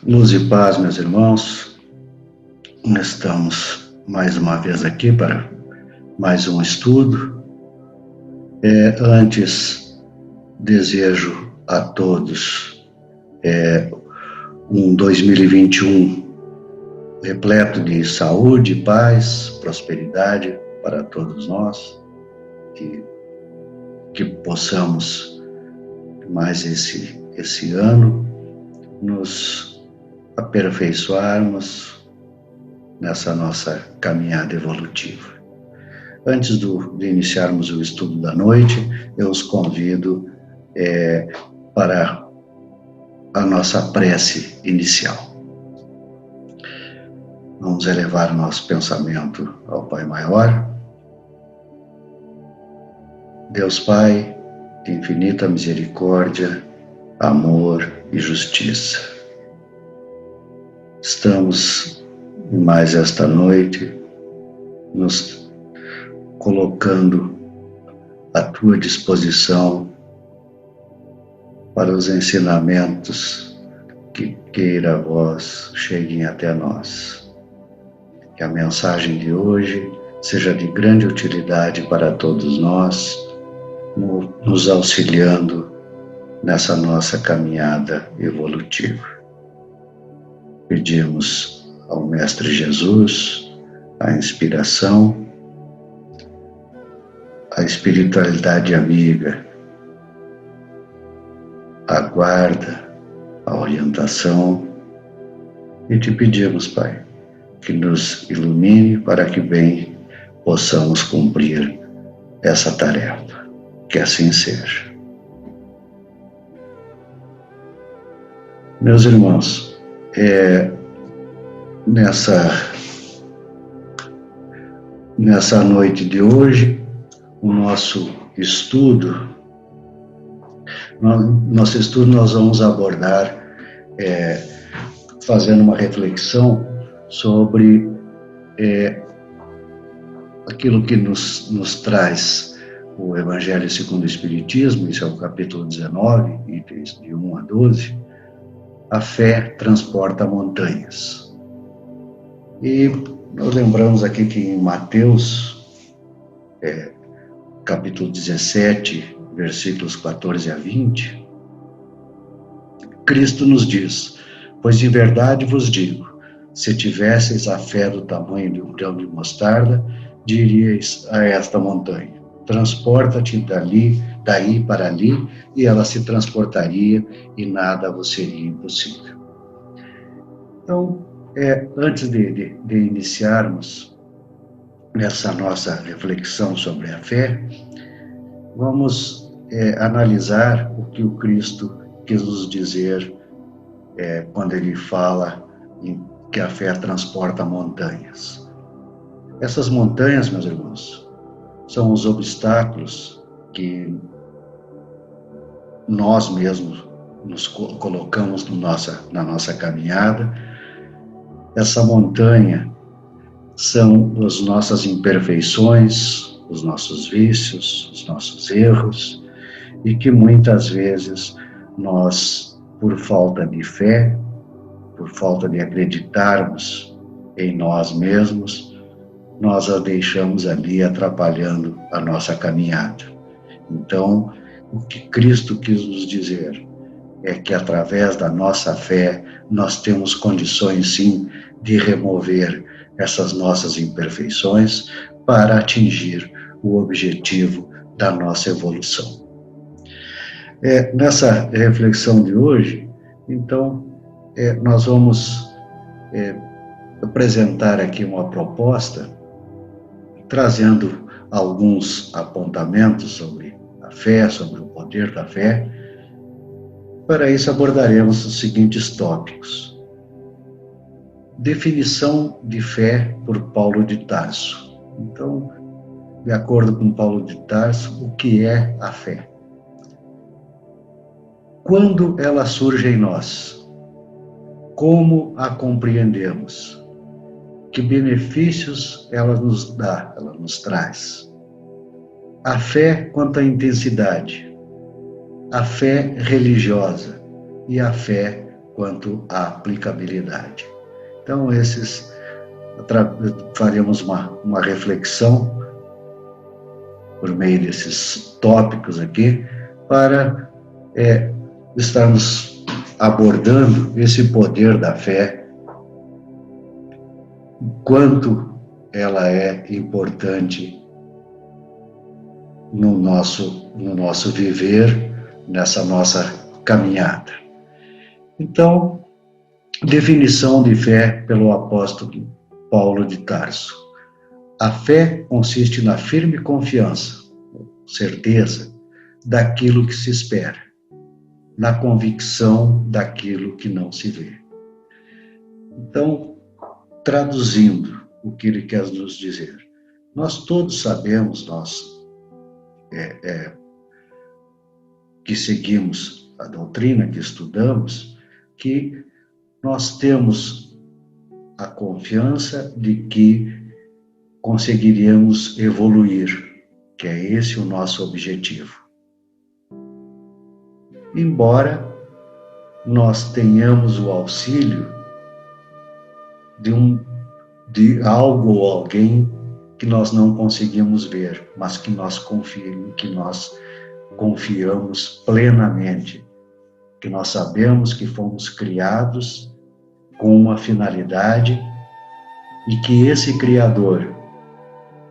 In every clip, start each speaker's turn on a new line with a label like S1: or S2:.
S1: Luz e paz, meus irmãos. Estamos mais uma vez aqui para mais um estudo. Antes, desejo a todos um 2021 repleto de saúde, paz, prosperidade para todos nós, que possamos mais esse ano nos aperfeiçoarmos nessa nossa caminhada evolutiva. Antes de iniciarmos o estudo da noite, eu os convido para a nossa prece inicial. Vamos elevar nosso pensamento ao Pai Maior. Deus Pai, de infinita misericórdia, amor e justiça. Estamos mais esta noite nos colocando à tua disposição para os ensinamentos que queira vós cheguem até nós. Que a mensagem de hoje seja de grande utilidade para todos nós, nos auxiliando nessa nossa caminhada evolutiva. Pedimos ao Mestre Jesus a inspiração, a espiritualidade amiga, a guarda, a orientação, e te pedimos, Pai, que nos ilumine para que bem possamos cumprir essa tarefa. Que assim seja. Meus irmãos, nessa noite de hoje, o nosso estudo nós vamos abordar fazendo uma reflexão sobre aquilo que nos traz o Evangelho segundo o Espiritismo. Isso é o capítulo 19, itens de 1 a 12. A fé transporta montanhas. E nós lembramos aqui que em Mateus, capítulo 17, versículos 14 a 20, Cristo nos diz: pois de verdade vos digo, se tivesseis a fé do tamanho de um grão de mostarda, diríeis a esta montanha: transporta-te daí para ali, e ela se transportaria, e nada vos seria impossível. Então, antes de iniciarmos essa nossa reflexão sobre a fé, vamos analisar o que o Cristo quis nos dizer quando ele fala que a fé transporta montanhas. Essas montanhas, meus irmãos, são os obstáculos que nós mesmos nos colocamos na nossa caminhada. Essa montanha são as nossas imperfeições, os nossos vícios, os nossos erros, e que muitas vezes nós, por falta de fé, por falta de acreditarmos em nós mesmos, nós a deixamos ali atrapalhando a nossa caminhada. Então, o que Cristo quis nos dizer é que através da nossa fé nós temos condições sim de remover essas nossas imperfeições para atingir o objetivo da nossa evolução. Nessa reflexão de hoje, então, nós vamos apresentar aqui uma proposta, trazendo alguns apontamentos sobre a fé, sobre o poder da fé. Para isso abordaremos os seguintes tópicos. Definição de fé por Paulo de Tarso. Então, de acordo com Paulo de Tarso, o que é a fé? Quando ela surge em nós? Como a compreendemos? Que benefícios ela nos dá, ela nos traz? A fé quanto à intensidade. a fé religiosa e a fé quanto à aplicabilidade. Então, faremos uma reflexão por meio desses tópicos aqui, para estarmos abordando esse poder da fé, quanto ela é importante no nosso viver, nessa nossa caminhada. Então, definição de fé pelo apóstolo Paulo de Tarso. A fé consiste na firme confiança, certeza, daquilo que se espera, na convicção daquilo que não se vê. Então, traduzindo o que ele quer nos dizer, nós todos sabemos, nós que seguimos a doutrina, que estudamos, que nós temos a confiança de que conseguiríamos evoluir, que é esse o nosso objetivo. Embora nós tenhamos o auxílio de algo ou alguém que nós não conseguimos ver, mas que nós confiamos plenamente, que nós sabemos que fomos criados com uma finalidade e que esse Criador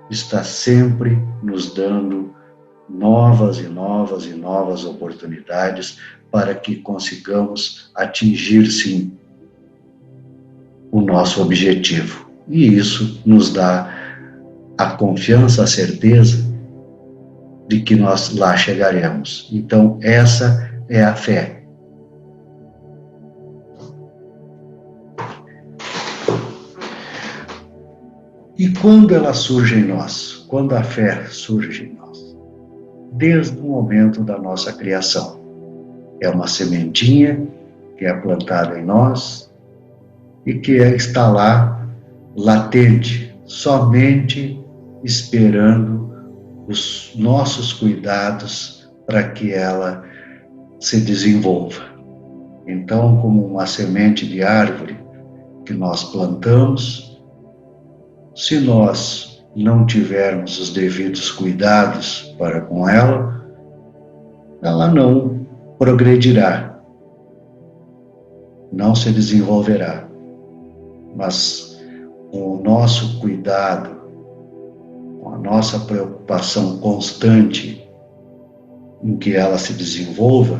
S1: está sempre nos dando novas e novas e novas oportunidades para que consigamos atingir, sim, o nosso objetivo. E isso nos dá a confiança, a certeza de que nós lá chegaremos. Então, essa é a fé. E quando ela surge em nós? Quando a fé surge em nós? Desde o momento da nossa criação. É uma sementinha que é plantada em nós e que está lá, latente, somente esperando os nossos cuidados para que ela se desenvolva. Então, como uma semente de árvore que nós plantamos, se nós não tivermos os devidos cuidados para com ela, ela não progredirá, não se desenvolverá. Mas com o nosso cuidado, com a nossa preocupação constante em que ela se desenvolva,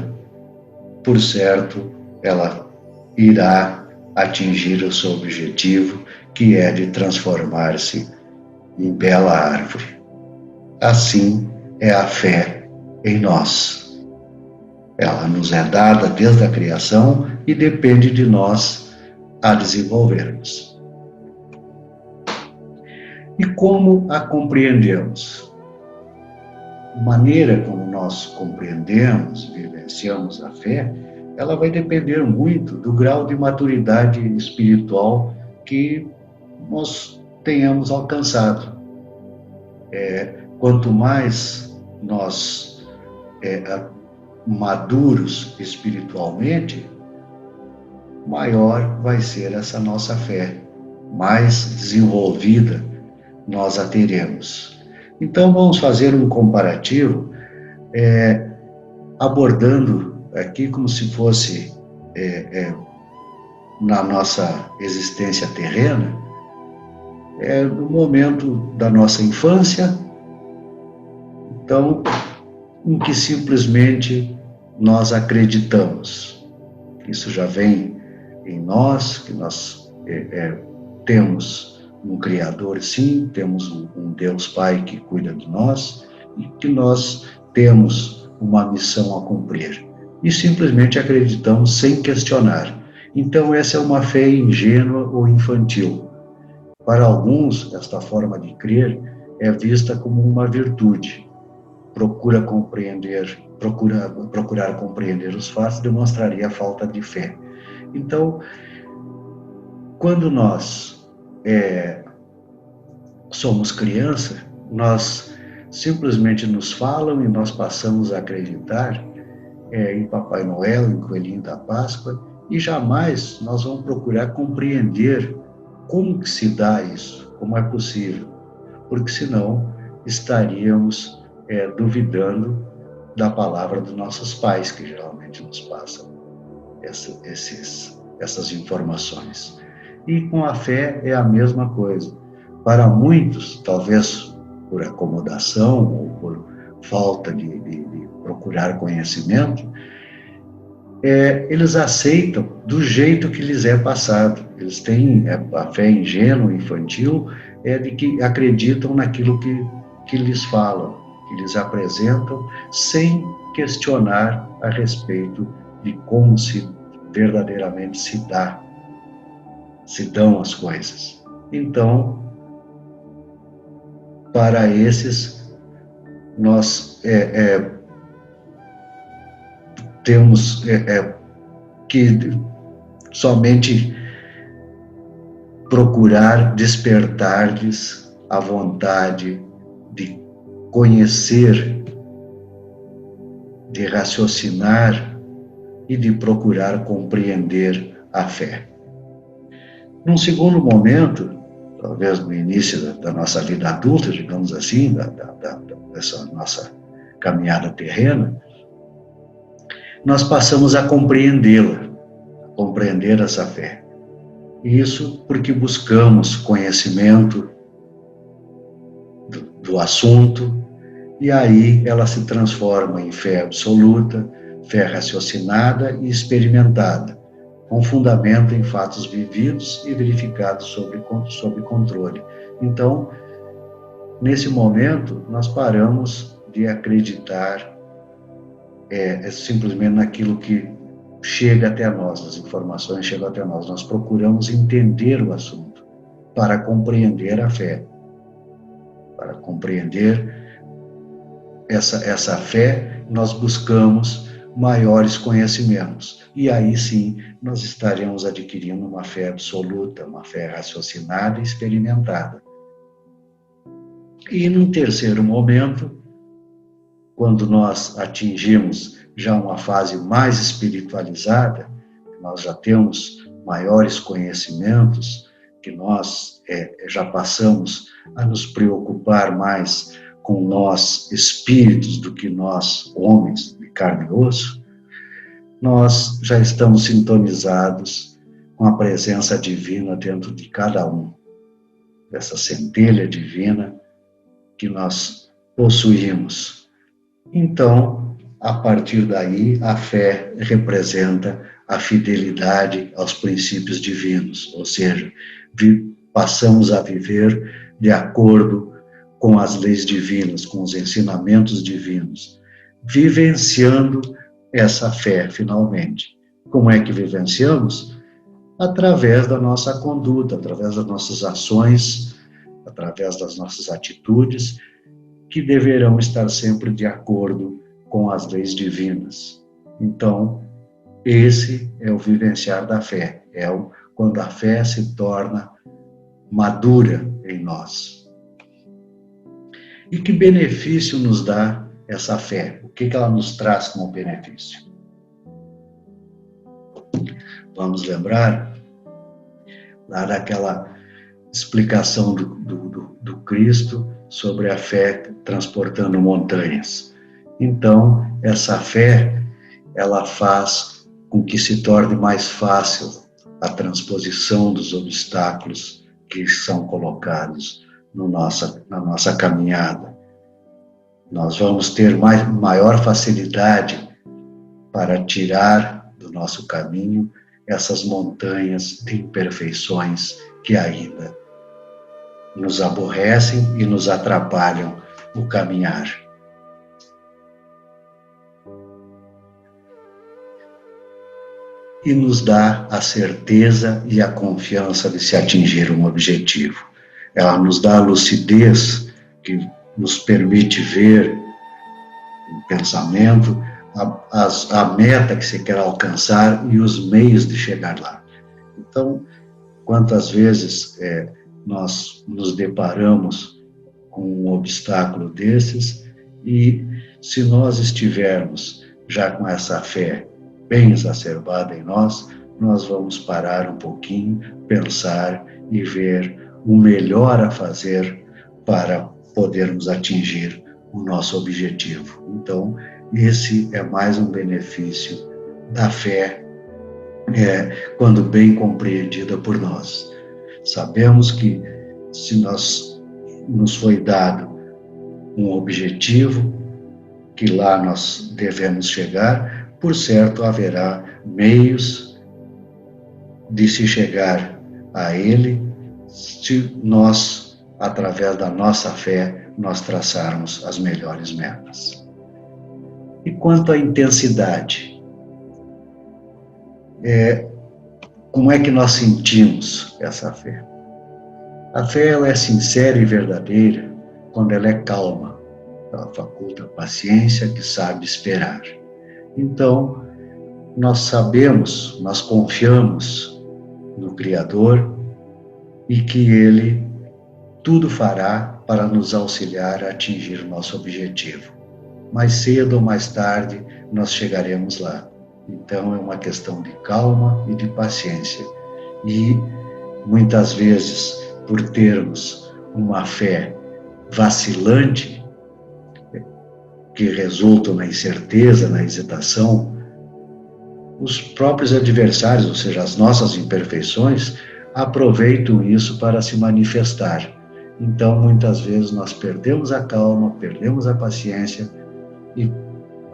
S1: por certo, ela irá atingir o seu objetivo, que é de transformar-se em bela árvore. Assim é a fé em nós. Ela nos é dada desde a criação e depende de nós a desenvolvermos. E como a compreendemos? A maneira como nós compreendemos, vivenciamos a fé, ela vai depender muito do grau de maturidade espiritual que nós tenhamos alcançado. Quanto mais nós maduros espiritualmente, maior vai ser essa nossa fé, mais desenvolvida nós a teremos. Então vamos fazer um comparativo, abordando aqui como se fosse na nossa existência terrena, no momento da nossa infância, então, em que simplesmente nós acreditamos. Isso já vem em nós, que nós temos um Criador, sim, temos um Deus Pai que cuida de nós, e que nós temos uma missão a cumprir. E simplesmente acreditamos sem questionar. Então, essa é uma fé ingênua ou infantil. Para alguns, esta forma de crer é vista como uma virtude. Procurar compreender os fatos demonstraria a falta de fé. Então, quando nós somos criança, nós simplesmente nos falam e nós passamos a acreditar em Papai Noel, em Coelhinho da Páscoa, e jamais nós vamos procurar compreender como que se dá isso, como é possível, porque senão estaríamos duvidando da palavra dos nossos pais, que geralmente nos passam essas informações. E com a fé é a mesma coisa. Para muitos, talvez por acomodação ou por falta de procurar conhecimento, eles aceitam do jeito que lhes é passado. Eles têm a fé ingênua, infantil, de que acreditam naquilo que lhes falam, que lhes apresentam, sem questionar a respeito de como verdadeiramente se dão as coisas. Então, para esses, nós temos que somente procurar despertar-lhes a vontade de conhecer, de raciocinar e de procurar compreender a fé. Num segundo momento, talvez no início da nossa vida adulta, digamos assim, dessa nossa caminhada terrena, nós passamos a compreendê-la, a compreender essa fé. Isso porque buscamos conhecimento do assunto, e aí ela se transforma em fé absoluta, fé raciocinada e experimentada, com fundamento em fatos vividos e verificados sob controle. Então, nesse momento, nós paramos de acreditar simplesmente naquilo que chega até nós, as informações chegam até nós. Nós procuramos entender o assunto para compreender a fé, para compreender essa fé, nós buscamos maiores conhecimentos. E aí sim, nós estaremos adquirindo uma fé absoluta, uma fé raciocinada e experimentada. E num terceiro momento, quando nós atingimos já uma fase mais espiritualizada, nós já temos maiores conhecimentos, que nós já passamos a nos preocupar mais com nós espíritos do que nós homens de carne e osso, nós já estamos sintonizados com a presença divina dentro de cada um, dessa centelha divina que nós possuímos. Então, a partir daí, a fé representa a fidelidade aos princípios divinos, ou seja, passamos a viver de acordo com as leis divinas, com os ensinamentos divinos, vivenciando essa fé, finalmente. Como é que vivenciamos? Através da nossa conduta, através das nossas ações, através das nossas atitudes, que deverão estar sempre de acordo com as leis divinas. Então, esse é o vivenciar da fé, quando a fé se torna madura em nós. E que benefício nos dá essa fé? O que ela nos traz como benefício? Vamos lembrar lá daquela explicação do Cristo sobre a fé transportando montanhas. Então, essa fé, ela faz com que se torne mais fácil a transposição dos obstáculos que são colocados na nossa caminhada. Nós vamos ter maior facilidade para tirar do nosso caminho essas montanhas de imperfeições que ainda nos aborrecem e nos atrapalham o caminhar. E nos dá a certeza e a confiança de se atingir um objetivo. Ela nos dá a lucidez que nos permite ver o pensamento, a meta que se quer alcançar e os meios de chegar lá. Então, quantas vezes nós nos deparamos com um obstáculo desses e se nós estivermos já com essa fé bem exacerbada em nós, nós vamos parar um pouquinho, pensar e ver o melhor a fazer para podermos atingir o nosso objetivo. Então, esse é mais um benefício da fé, quando bem compreendida por nós. Sabemos que se nos foi dado um objetivo, que lá nós devemos chegar, por certo haverá meios de se chegar a ele, se nós, através da nossa fé, nós traçarmos as melhores metas. E quanto à intensidade, como é que nós sentimos essa fé? A fé ela é sincera e verdadeira quando ela é calma. Ela faculta a paciência que sabe esperar. Então, nós sabemos, nós confiamos no Criador e que Ele tudo fará para nos auxiliar a atingir o nosso objetivo. Mais cedo ou mais tarde, nós chegaremos lá. Então, é uma questão de calma e de paciência. E, muitas vezes, por termos uma fé vacilante, que resulta na incerteza, na hesitação, os próprios adversários, ou seja, as nossas imperfeições, aproveitam isso para se manifestar. Então, muitas vezes, nós perdemos a calma, perdemos a paciência e,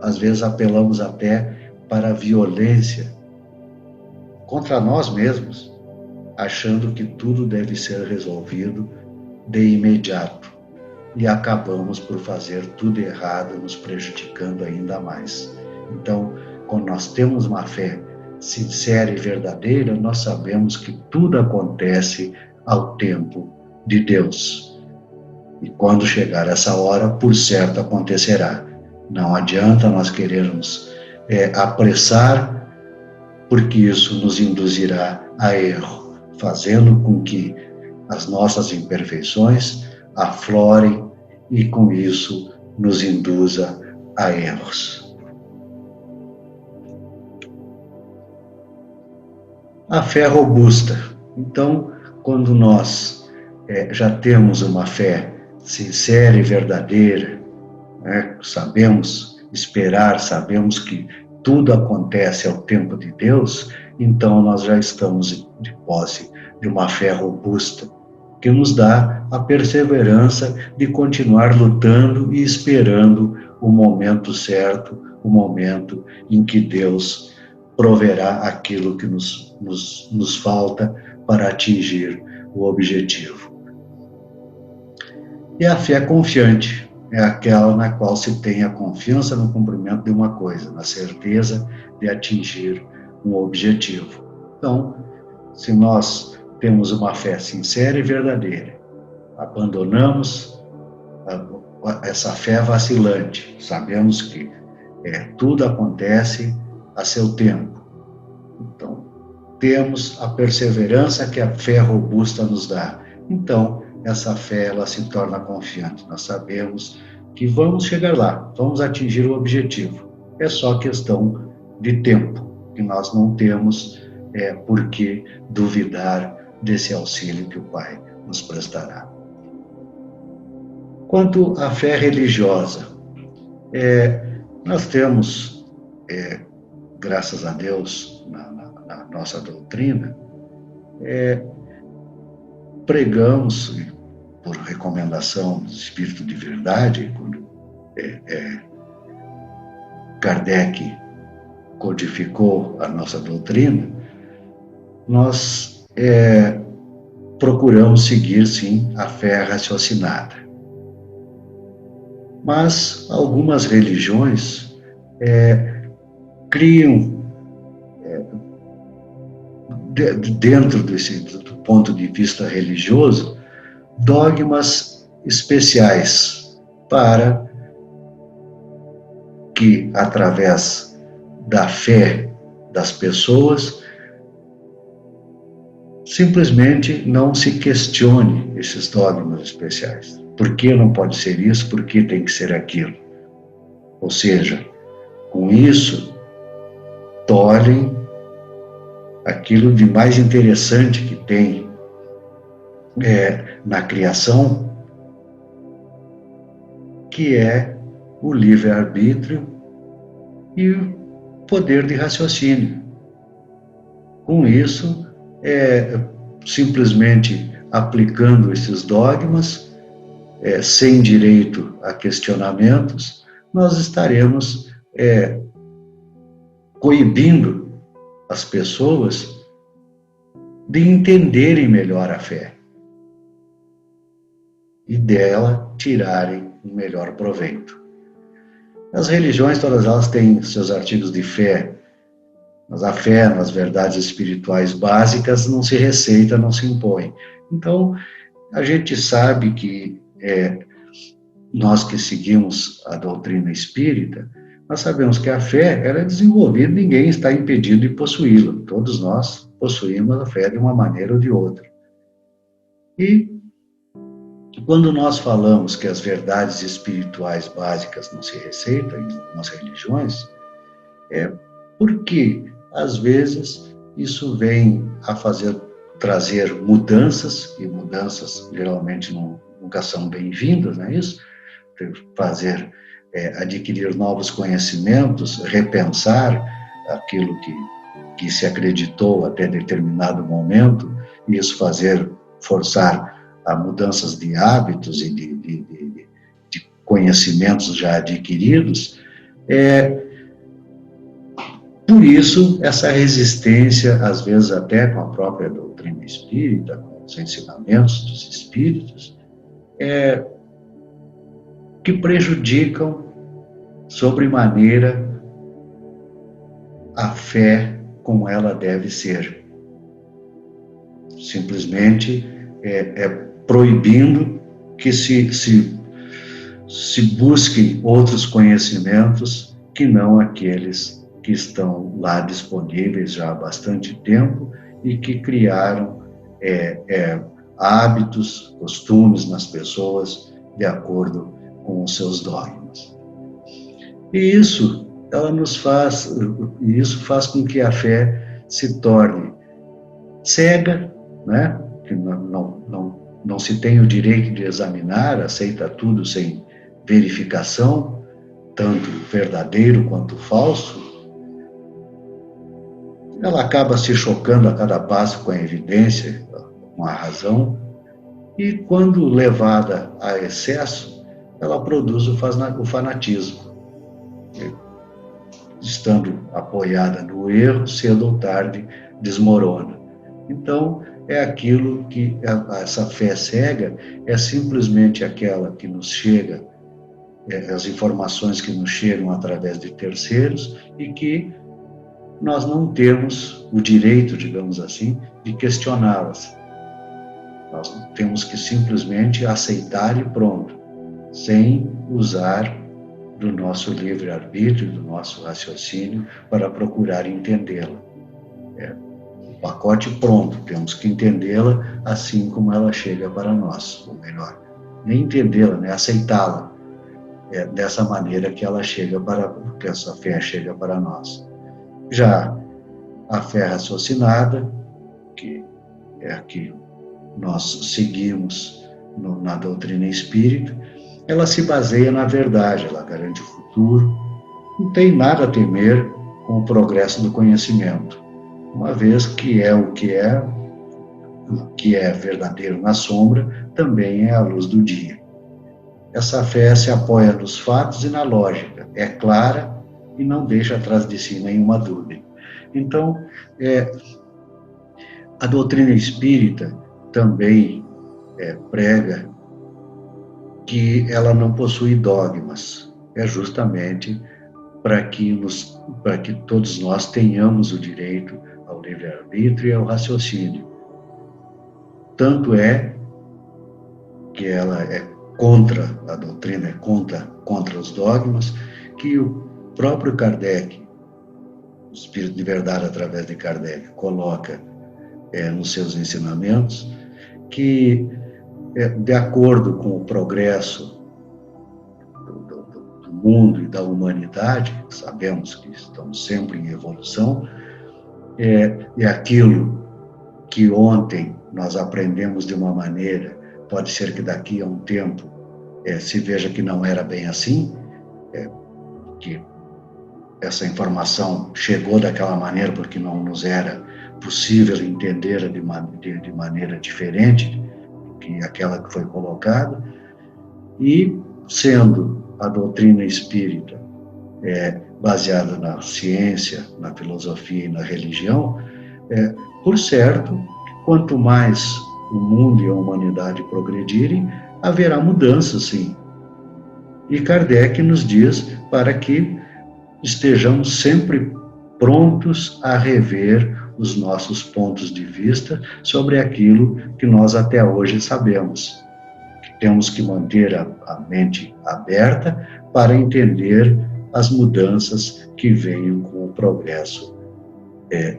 S1: às vezes, apelamos até para a violência contra nós mesmos, achando que tudo deve ser resolvido de imediato. E acabamos por fazer tudo errado, nos prejudicando ainda mais. Então, quando nós temos uma fé sincera e verdadeira, nós sabemos que tudo acontece ao tempo de Deus. E quando chegar essa hora, por certo acontecerá. Não adianta nós querermos apressar, porque isso nos induzirá a erro, fazendo com que as nossas imperfeições aflorem e com isso nos induza a erros. A fé robusta. Então, quando nós já temos uma fé sincera e verdadeira, sabemos esperar, sabemos que tudo acontece ao tempo de Deus, então nós já estamos de posse de uma fé robusta, que nos dá a perseverança de continuar lutando e esperando o momento certo, o momento em que Deus proverá aquilo que nos falta para atingir o objetivo. E a fé confiante é aquela na qual se tem a confiança no cumprimento de uma coisa, na certeza de atingir um objetivo. Então, se nós temos uma fé sincera e verdadeira, abandonamos essa fé vacilante, sabemos que tudo acontece a seu tempo. Então, temos a perseverança que a fé robusta nos dá. Então, essa fé ela se torna confiante. Nós sabemos que vamos chegar lá, vamos atingir o objetivo. É só questão de tempo, que nós não temos por que duvidar desse auxílio que o Pai nos prestará. Quanto à fé religiosa, nós temos, graças a Deus, na nossa doutrina, pregamos, por recomendação do Espírito de Verdade, quando Kardec codificou a nossa doutrina, nós procuramos seguir, sim, a fé raciocinada. Mas algumas religiões criam, dentro do ponto de vista religioso, dogmas especiais para que, através da fé das pessoas, simplesmente não se questione esses dogmas especiais. Por que não pode ser isso? Por que tem que ser aquilo? Ou seja, com isso, tolhem aquilo de mais interessante que tem na criação, que é o livre-arbítrio e o poder de raciocínio. Com isso, simplesmente aplicando esses dogmas, sem direito a questionamentos, nós estaremos coibindo as pessoas de entenderem melhor a fé e dela tirarem um melhor proveito. As religiões, todas elas têm seus artigos de fé, mas a fé nas verdades espirituais básicas não se receita, não se impõe. Então, a gente sabe que nós que seguimos a doutrina espírita, nós sabemos que a fé ela é desenvolvida, ninguém está impedido de possuí-la. Todos nós possuímos a fé de uma maneira ou de outra. E quando nós falamos que as verdades espirituais básicas não se receitam nas religiões, é porque, às vezes, isso vem a trazer mudanças, e mudanças geralmente nunca são bem-vindas, não é isso? Adquirir novos conhecimentos, repensar aquilo que se acreditou até determinado momento, e isso forçar a mudanças de hábitos e de conhecimentos já adquiridos. Por isso, essa resistência, às vezes até com a própria doutrina espírita, com os ensinamentos dos espíritos, que prejudicam sobremaneira a fé como ela deve ser. Simplesmente proibindo que se busquem outros conhecimentos que não aqueles que estão lá disponíveis já há bastante tempo e que criaram hábitos, costumes nas pessoas de acordo com os seus dogmas. E isso faz com que a fé se torne cega, né? Que não se tem o direito de examinar, aceita tudo sem verificação, tanto verdadeiro quanto falso. Ela acaba se chocando a cada passo com a evidência, com a razão, e quando levada a excesso, ela produz o fanatismo. Estando apoiada no erro, cedo ou tarde desmorona. Então, é aquilo que essa fé cega é simplesmente aquela que nos chega, as informações que nos chegam através de terceiros e que nós não temos o direito, digamos assim, de questioná-las. Nós temos que simplesmente aceitar e pronto, sem usar do nosso livre-arbítrio, do nosso raciocínio, para procurar entendê-la. O pacote pronto, temos que entendê-la assim como ela chega para nós, ou melhor, nem entendê-la, né? Aceitá-la, dessa maneira que ela que essa fé chega para nós. Já a fé raciocinada, que é a que nós seguimos na doutrina espírita, ela se baseia na verdade, ela garante o futuro, não tem nada a temer com o progresso do conhecimento, uma vez que o que é verdadeiro na sombra, também é a luz do dia. Essa fé se apoia nos fatos e na lógica, é clara e não deixa atrás de si nenhuma dúvida. Então, a doutrina espírita também prega que ela não possui dogmas, justamente para que todos nós tenhamos o direito ao livre-arbítrio e ao raciocínio. Tanto é que ela é contra a doutrina, é contra os dogmas, que o próprio Kardec, o Espírito de Verdade através de Kardec, coloca nos seus ensinamentos de acordo com o progresso do mundo e da humanidade, sabemos que estamos sempre em evolução, é aquilo que ontem nós aprendemos de uma maneira, pode ser que daqui a um tempo se veja que não era bem assim, que essa informação chegou daquela maneira porque não nos era possível entender de maneira diferente que aquela que foi colocada, e sendo a doutrina espírita baseada na ciência, na filosofia e na religião, por certo, quanto mais o mundo e a humanidade progredirem, haverá mudanças, sim. E Kardec nos diz para que estejamos sempre prontos a rever os nossos pontos de vista sobre aquilo que nós até hoje sabemos. Temos que manter a mente aberta para entender as mudanças que venham com o progresso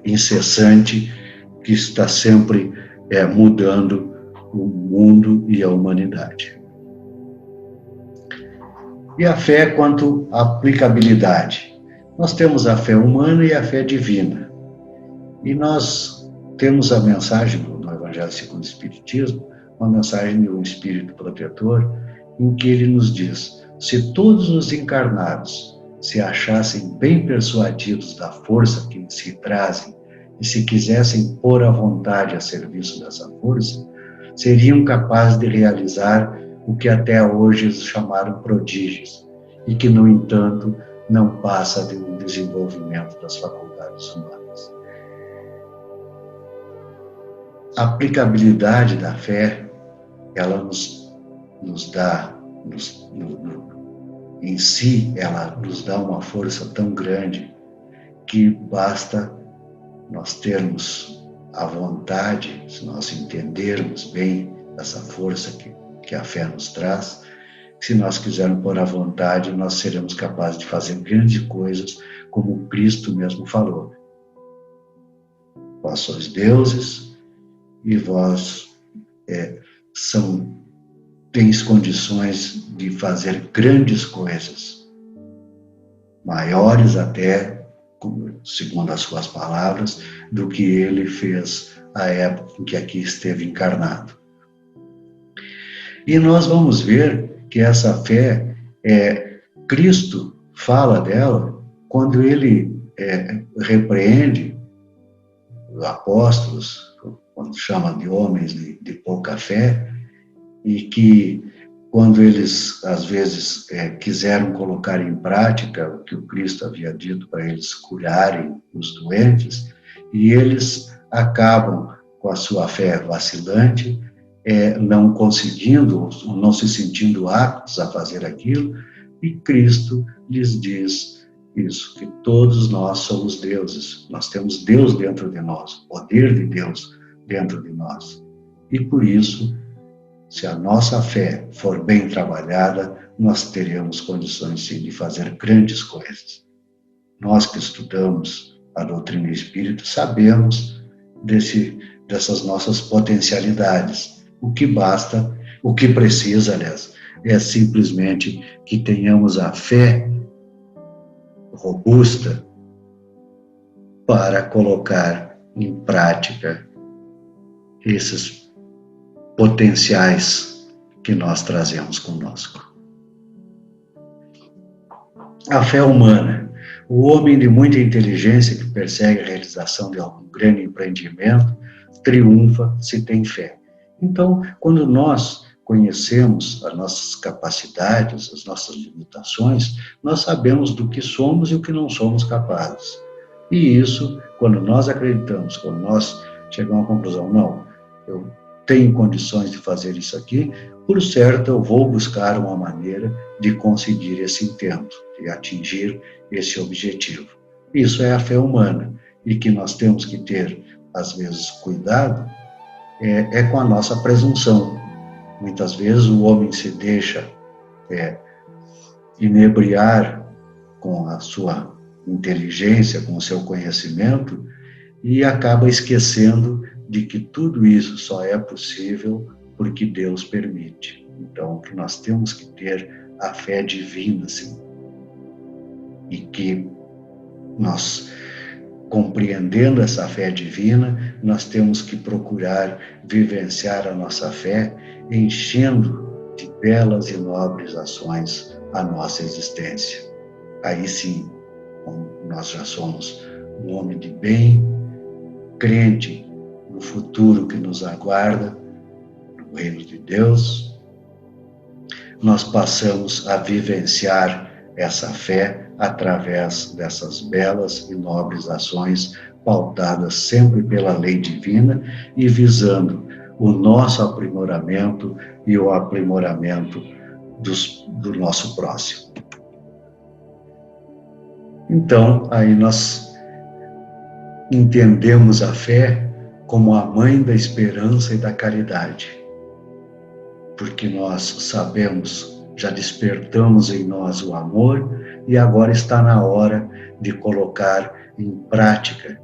S1: incessante que está sempre mudando o mundo e a humanidade. E a fé quanto à aplicabilidade. Nós temos a fé humana e a fé divina. E nós temos a mensagem no Evangelho segundo o Espiritismo, uma mensagem de um Espírito protetor, em que ele nos diz: se todos os encarnados se achassem bem persuadidos da força que se trazem e se quisessem pôr a vontade a serviço dessa força, seriam capazes de realizar o que até hoje eles chamaram prodígios, e que, no entanto, não passa de um desenvolvimento das faculdades humanas. A aplicabilidade da fé, ela nos dá, em si, ela nos dá uma força tão grande que basta nós termos a vontade, se nós entendermos bem essa força que a fé nos traz, se nós quisermos pôr a vontade, nós seremos capazes de fazer grandes coisas, como Cristo mesmo falou. Vós sois deuses e vós tens condições de fazer grandes coisas, maiores até, segundo as suas palavras, do que ele fez à época em que aqui esteve encarnado. E nós vamos ver que essa fé, Cristo fala dela quando ele repreende os apóstolos, quando chama de homens de pouca fé, e que quando eles, às vezes, quiseram colocar em prática o que o Cristo havia dito para eles curarem os doentes, e eles acabam com a sua fé vacilante, não conseguindo, não se sentindo aptos a fazer aquilo, e Cristo lhes diz isso, que todos nós somos deuses, nós temos Deus dentro de nós, o poder de Deus dentro de nós, e por isso, se a nossa fé for bem trabalhada, nós teremos condições, sim, de fazer grandes coisas. Nós que estudamos a doutrina espírita sabemos dessas nossas potencialidades. O que basta, o que precisa, aliás, é simplesmente que tenhamos a fé robusta para colocar em prática esses potenciais que nós trazemos conosco. A fé humana. O homem de muita inteligência que persegue a realização de algum grande empreendimento triunfa se tem fé. Então, quando nós conhecemos as nossas capacidades, as nossas limitações, nós sabemos do que somos e o que não somos capazes. E isso, quando nós acreditamos, quando nós chegamos à conclusão, não, eu tenho condições de fazer isso aqui, por certo eu vou buscar uma maneira de conseguir esse intento, de atingir esse objetivo. Isso é a fé humana, e que nós temos que ter, às vezes, cuidado, com a nossa presunção. Muitas vezes o homem se deixa inebriar com a sua inteligência, com o seu conhecimento, e acaba esquecendo de que tudo isso só é possível porque Deus permite. Então, que nós temos que ter a fé divina, sim. e que nós, compreendendo essa fé divina, nós temos que procurar vivenciar a nossa fé, enchendo de belas e nobres ações a nossa existência. Aí sim, nós já somos um homem de bem, crente no futuro que nos aguarda, no reino de Deus. Nós passamos a vivenciar essa fé através dessas belas e nobres ações, pautadas sempre pela lei divina e visando o nosso aprimoramento e o aprimoramento do nosso próximo. Então, aí nós entendemos a fé como a mãe da esperança e da caridade, porque nós sabemos, já despertamos em nós o amor e agora está na hora de colocar em prática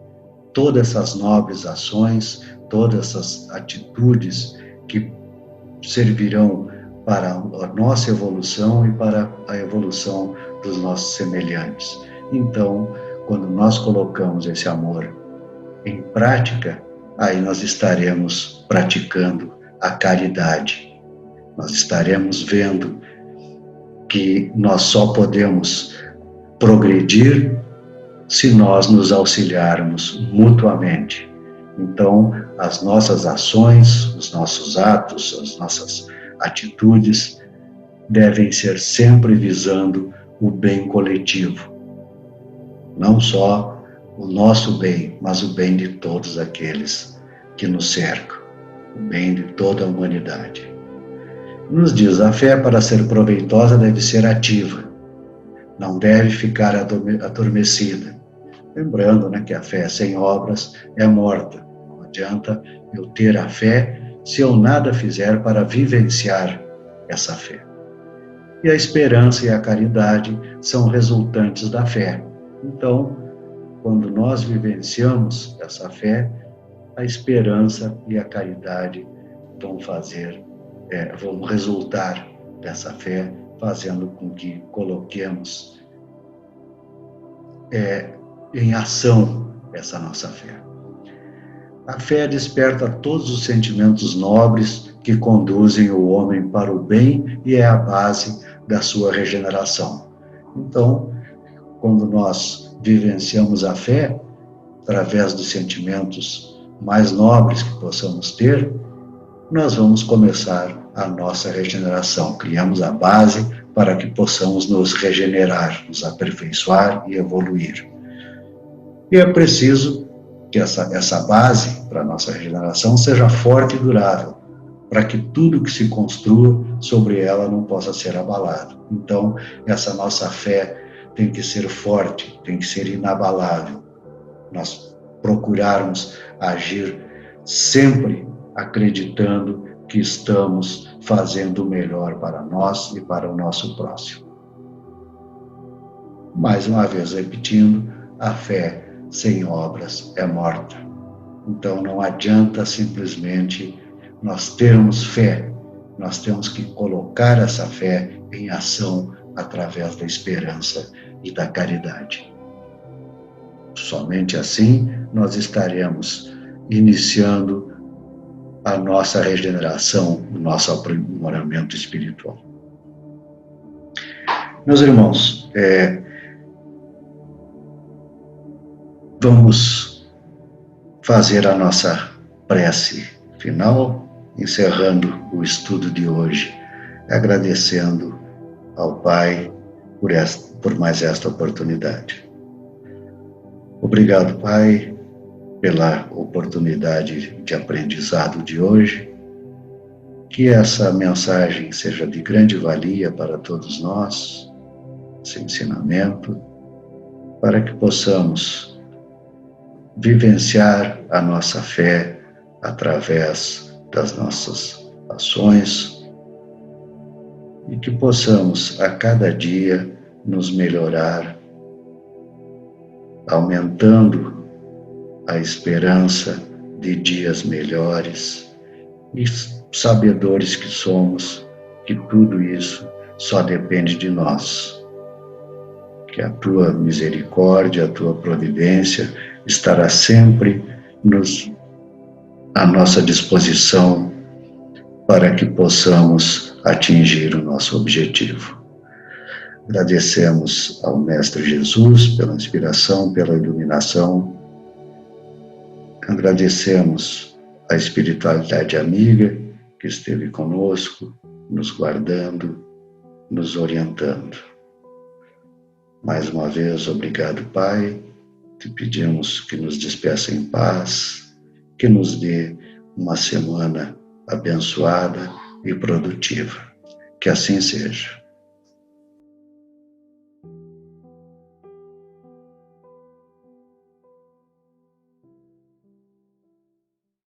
S1: todas essas nobres ações, todas essas atitudes que servirão para a nossa evolução e para a evolução dos nossos semelhantes. Então, quando nós colocamos esse amor em prática, aí nós estaremos praticando a caridade. Nós estaremos vendo que nós só podemos progredir se nós nos auxiliarmos mutuamente. Então, as nossas ações, os nossos atos, as nossas atitudes devem ser sempre visando o bem coletivo. Não só o nosso bem, mas o bem de todos aqueles que nos cercam, o bem de toda a humanidade. Nos diz, a fé para ser proveitosa deve ser ativa, não deve ficar adormecida. Lembrando, que a fé sem obras é morta. Não adianta eu ter a fé se eu nada fizer para vivenciar essa fé. E a esperança e a caridade são resultantes da fé. Então, quando nós vivenciamos essa fé, a esperança e a caridade vão resultar dessa fé, fazendo com que coloquemos em ação essa nossa fé. A fé desperta todos os sentimentos nobres que conduzem o homem para o bem e é a base da sua regeneração. Então, quando nós vivenciamos a fé, através dos sentimentos mais nobres que possamos ter, nós vamos começar a nossa regeneração. Criamos a base para que possamos nos regenerar, nos aperfeiçoar e evoluir. E é preciso que essa base para a nossa regeneração seja forte e durável, para que tudo que se construa sobre ela não possa ser abalado. Então, essa nossa fé tem que ser forte, tem que ser inabalável. Nós procurarmos agir sempre acreditando que estamos fazendo o melhor para nós e para o nosso próximo. Mais uma vez repetindo, a fé sem obras é morta. Então não adianta simplesmente nós termos fé, nós temos que colocar essa fé em ação através da esperança e da caridade. Somente assim nós estaremos iniciando a nossa regeneração, o nosso aprimoramento espiritual. Meus irmãos, vamos fazer a nossa prece final, encerrando o estudo de hoje, agradecendo ao Pai por mais esta oportunidade. Obrigado, Pai, pela oportunidade de aprendizado de hoje, que essa mensagem seja de grande valia para todos nós, esse ensinamento, para que possamos vivenciar a nossa fé através das nossas ações e que possamos a cada dia nos melhorar, aumentando a esperança de dias melhores e sabedores que somos, que tudo isso só depende de nós. que a tua misericórdia, a tua providência estará sempre à nossa disposição para que possamos atingir o nosso objetivo. Agradecemos ao Mestre Jesus pela inspiração, pela iluminação. Agradecemos à espiritualidade amiga que esteve conosco, nos guardando, nos orientando. Mais uma vez, obrigado, Pai. Te pedimos que nos despeça em paz, que nos dê uma semana abençoada e produtiva. Que assim seja.